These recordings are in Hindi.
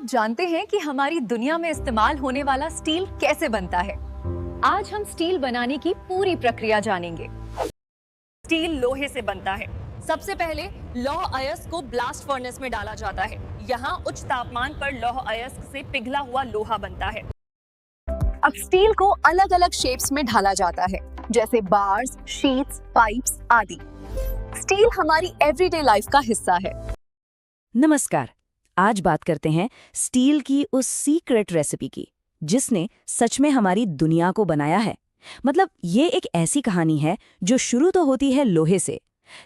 आप जानते हैं कि हमारी दुनिया में इस्तेमाल होने वाला स्टील कैसे बनता है? आज हम स्टील बनाने की पूरी प्रक्रिया जानेंगे। स्टील लोहे से बनता है। सबसे पहले लौह अयस्क को ब्लास्ट फर्नेस में डाला जाता है। यहाँ उच्च तापमान पर लौह अयस्क से पिघला हुआ लोहा बनता है। अब स्टील को अलग अलग शेप्स में ढाला जाता है, जैसे बार्स, शीट्स, पाइप्स आदि। स्टील हमारी एवरीडे लाइफ का हिस्सा है। नमस्कार, आज बात करते हैं स्टील की उस सीक्रेट रेसिपी की जिसने सच में हमारी दुनिया को बनाया है। मतलब ये एक ऐसी कहानी है जो शुरू तो होती है लोहे से,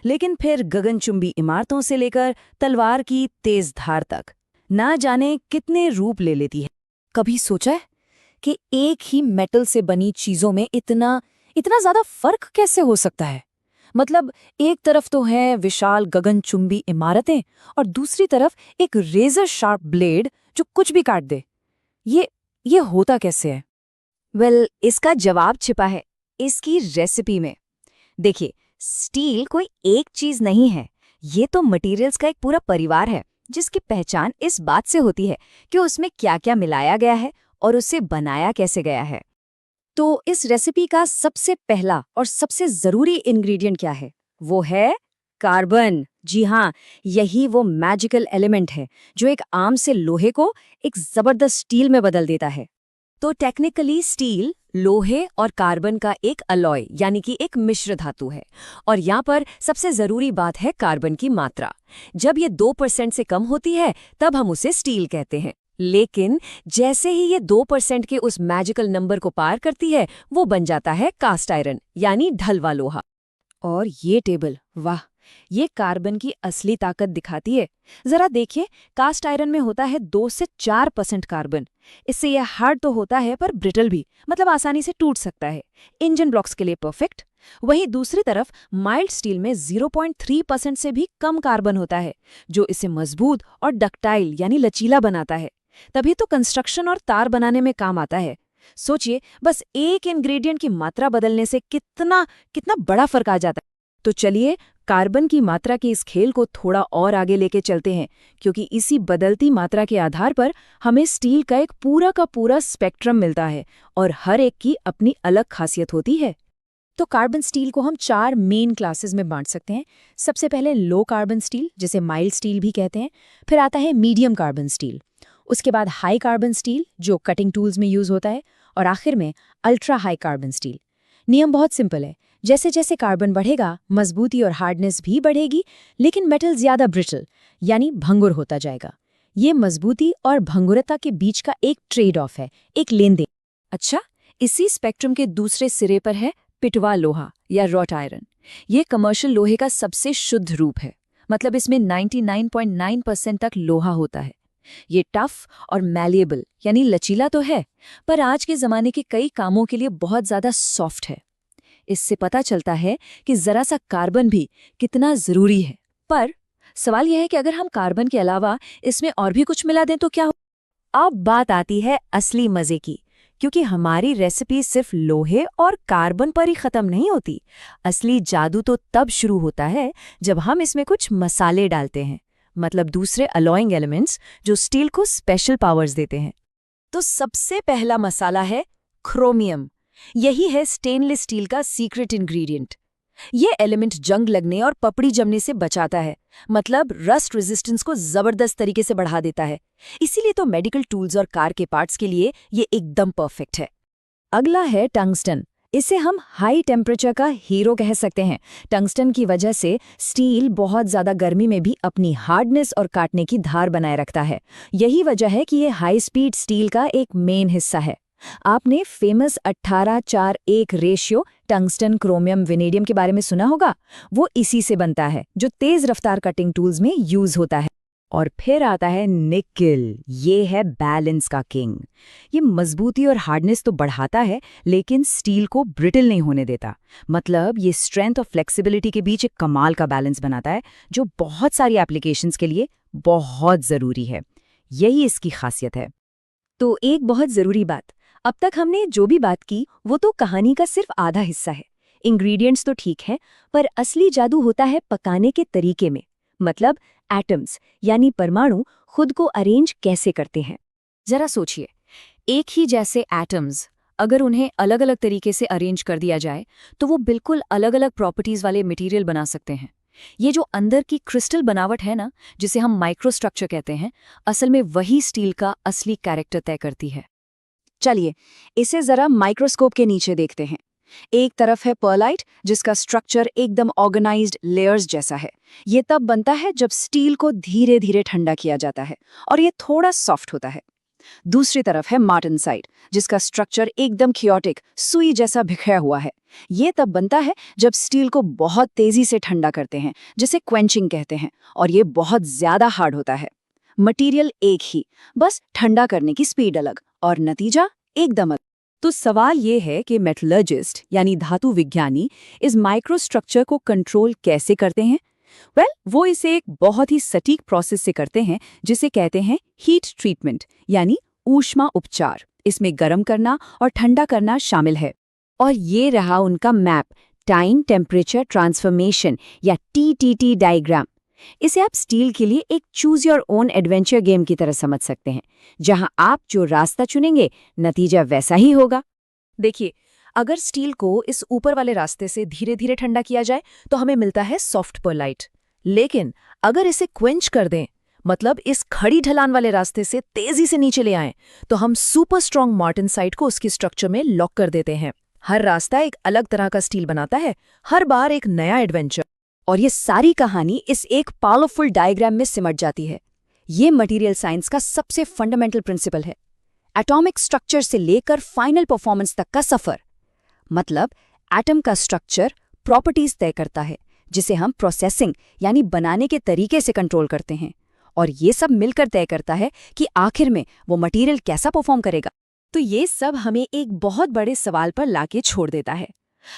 लेकिन फिर गगनचुंबी इमारतों से लेकर तलवार की तेज धार तक ना जाने कितने रूप ले लेती है। कभी सोचा है कि एक ही मेटल से बनी चीजों में इतना ज्यादा फर्क कैसे हो सकता है? मतलब एक तरफ तो है विशाल गगनचुंबी इमारतें और दूसरी तरफ एक रेजर शार्प ब्लेड जो कुछ भी काट दे। ये होता कैसे है? इसका जवाब छिपा है इसकी रेसिपी में। देखिए, स्टील कोई एक चीज नहीं है, ये तो मटेरियल्स का एक पूरा परिवार है जिसकी पहचान इस बात से होती है कि उसमें क्या-क्या मिलाया गया है और उसे बनाया कैसे गया है। तो इस रेसिपी का सबसे पहला और सबसे जरूरी इंग्रेडिएंट क्या है? वो है कार्बन। जी हाँ, यही वो मैजिकल एलिमेंट है जो एक आम से लोहे को एक जबरदस्त स्टील में बदल देता है। तो टेक्निकली स्टील लोहे और कार्बन का एक अलॉय यानी कि एक मिश्र धातु है। और यहाँ पर सबसे जरूरी बात है कार्बन की मात्रा। जब ये 2% से कम होती है तब हम उसे स्टील कहते हैं, लेकिन जैसे ही ये 2% के उस मैजिकल नंबर को पार करती है वो बन जाता है कास्ट आयरन यानी ढलवा लोहा। और ये टेबल, वाह, ये कार्बन की असली ताकत दिखाती है। जरा देखिए, कास्ट आयरन में होता है 2 से 4% कार्बन। इससे यह हार्ड तो होता है पर ब्रिटल भी, मतलब आसानी से टूट सकता है। इंजन ब्लॉक्स के लिए परफेक्ट। वहीं दूसरी तरफ माइल्ड स्टील में 0.3% से भी कम कार्बन होता है, जो इसे मजबूत और डक्टाइल यानी लचीला बनाता है। तभी तो कंस्ट्रक्शन और तार बनाने में काम आता है। सोचिए, बस एक इंग्रेडिएंट की मात्रा बदलने से कितना बड़ा फर्क आ जाता है। तो चलिए कार्बन की मात्रा के इस खेल को थोड़ा और आगे लेके चलते हैं, क्योंकि इसी बदलती मात्रा के आधार पर हमें स्टील का एक पूरा का पूरा स्पेक्ट्रम मिलता है और हर एक की अपनी अलग खासियत होती है। तो कार्बन स्टील को हम 4 मेन क्लासेस में बांट सकते हैं। सबसे पहले लो कार्बन स्टील, जिसे माइल्ड स्टील भी कहते हैं। फिर आता है मीडियम कार्बन स्टील। उसके बाद हाई कार्बन स्टील, जो कटिंग टूल्स में यूज होता है। और आखिर में अल्ट्रा हाई कार्बन स्टील। नियम बहुत सिंपल है, जैसे जैसे कार्बन बढ़ेगा मजबूती और हार्डनेस भी बढ़ेगी, लेकिन मेटल ज्यादा ब्रिटल यानी भंगुर होता जाएगा। ये मजबूती और भंगुरता के बीच का एक ट्रेड ऑफ है, एक लेन देन। अच्छा, इसी स्पेक्ट्रम के दूसरे सिरे पर है पिटवा लोहा या रॉट आयरन। ये कमर्शियल लोहे का सबसे शुद्ध रूप है। मतलब इसमें 99.9% तक लोहा होता है। ये टफ और मैलिएबल यानी लचीला तो है, पर आज के जमाने के कई कामों के लिए बहुत ज्यादा सॉफ्ट है। इससे पता चलता है कि जरा सा कार्बन भी कितना जरूरी है। पर सवाल यह है कि अगर हम कार्बन के अलावा इसमें और भी कुछ मिला दें तो क्या हो? अब बात आती है असली मजे की, क्योंकि हमारी रेसिपी सिर्फ लोहे और कार्बन पर ही खत्म नहीं होती। असली जादू तो तब शुरू होता है जब हम इसमें कुछ मसाले डालते हैं, मतलब दूसरे अलॉइंग एलिमेंट्स जो स्टील को स्पेशल पावर्स देते हैं। तो सबसे पहला मसाला है क्रोमियम। यही है स्टेनलेस स्टील का सीक्रेट इंग्रेडिएंट। ये एलिमेंट जंग लगने और पपड़ी जमने से बचाता है, मतलब रस्ट रेजिस्टेंस को जबरदस्त तरीके से बढ़ा देता है। इसीलिए तो मेडिकल टूल्स और कार के पार्ट्स के लिए ये एकदम परफेक्ट है। अगला है टंगस्टन। इसे हम हाई टेम्परेचर का हीरो कह सकते हैं। टंगस्टन की वजह से स्टील बहुत ज्यादा गर्मी में भी अपनी हार्डनेस और काटने की धार बनाए रखता है। यही वजह है कि ये हाई स्पीड स्टील का एक मेन हिस्सा है। आपने famous 18:4:1 ratio tungsten chromium vanadium के बारे में सुना होगा। वो इसी से बनता है, जो तेज रफ्तार कटिंग टूल्स में यूज होता है। और फिर आता है निकेल। ये है बैलेंस का किंग। ये मजबूती और हार्डनेस तो बढ़ाता है, लेकिन स्टील को ब्रिटल नहीं होने देता। मतलब ये स्ट्रेंथ और फ्लेक्सिबिलिटी के बीच एक कमाल का बैलेंस बनाता है, जो बहुत सारी एप्लीकेशंस के लिए बहुत जरूरी है। यही इसकी खासियत है। तो एक बहुत जरूरी बात, अब तक हमने जो भी बात की वो तो कहानी का सिर्फ आधा हिस्सा है। इंग्रेडिएंट्स तो ठीक है, पर असली जादू होता है पकाने के तरीके में। मतलब एटम्स यानी परमाणु खुद को अरेंज कैसे करते हैं। जरा सोचिए, एक ही जैसे एटम्स अगर उन्हें अलग अलग तरीके से अरेंज कर दिया जाए तो वो बिल्कुल अलग अलग प्रॉपर्टीज वाले मटेरियल बना सकते हैं। ये जो अंदर की क्रिस्टल बनावट है ना, जिसे हम माइक्रोस्ट्रक्चर कहते हैं, असल में वही स्टील का असली कैरेक्टर तय करती है। चलिए इसे जरा माइक्रोस्कोप के नीचे देखते हैं। एक तरफ है पर्लाइट, जिसका स्ट्रक्चर एकदम ऑर्गेनाइज्ड लेयर्स जैसा है। ये तब बनता है जब स्टील को धीरे धीरे ठंडा किया जाता है और ये थोड़ा सॉफ्ट होता है। दूसरी तरफ है मार्टेनसाइट, जिसका स्ट्रक्चर एकदम खियोटिक सुई जैसा बिखरा हुआ है। ये तब बनता है जब स्टील को बहुत तेजी से ठंडा करते हैं, जिसे क्वेंचिंग कहते हैं, और ये बहुत ज्यादा हार्ड होता है। मटेरियल एक ही, बस ठंडा करने की स्पीड अलग और नतीजा एकदम अलग। तो सवाल ये है कि मेटलर्जिस्ट यानी धातु विज्ञानी इस माइक्रोस्ट्रक्चर को कंट्रोल कैसे करते हैं? वो इसे एक बहुत ही सटीक प्रोसेस से करते हैं, जिसे कहते हैं हीट ट्रीटमेंट यानी ऊष्मा उपचार। इसमें गर्म करना और ठंडा करना शामिल है। और ये रहा उनका मैप, टाइम टेम्परेचर ट्रांसफॉर्मेशन या TTT डायग्राम। इसे आप स्टील के लिए एक choose your own adventure game की तरह समझ सकते हैं, जहां आप जो रास्ता चुनेंगे नतीजा वैसा ही होगा। देखिए, अगर स्टील को इस ऊपर वाले रास्ते से धीरे धीरे ठंडा किया जाए तो हमें मिलता है सॉफ्ट पर्लाइट। लेकिन अगर इसे क्वेंच कर दें, मतलब इस खड़ी ढलान वाले रास्ते से तेजी से नीचे ले आएं, तो हम सुपर स्ट्रॉन्ग मार्टेनसाइट को उसकी स्ट्रक्चर में लॉक कर देते हैं। हर रास्ता एक अलग तरह का स्टील बनाता है, हर बार एक नया एडवेंचर। और ये सारी कहानी इस एक पावरफुल डायग्राम में सिमट जाती है। ये मटेरियल साइंस का सबसे फंडामेंटल प्रिंसिपल है, एटॉमिक स्ट्रक्चर से लेकर फाइनल परफॉर्मेंस तक का सफर। मतलब एटम का स्ट्रक्चर प्रॉपर्टीज तय करता है, जिसे हम प्रोसेसिंग यानी बनाने के तरीके से कंट्रोल करते हैं, और ये सब मिलकर तय करता है कि आखिर में वो मटेरियल कैसा परफॉर्म करेगा। तो ये सब हमें एक बहुत बड़े सवाल पर लाके छोड़ देता है।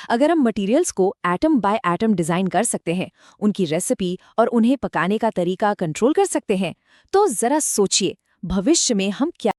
अगर हम मटेरियल्स को एटम बाय एटम डिजाइन कर सकते हैं, उनकी रेसिपी और उन्हें पकाने का तरीका कंट्रोल कर सकते हैं, तो जरा सोचिए भविष्य में हम क्या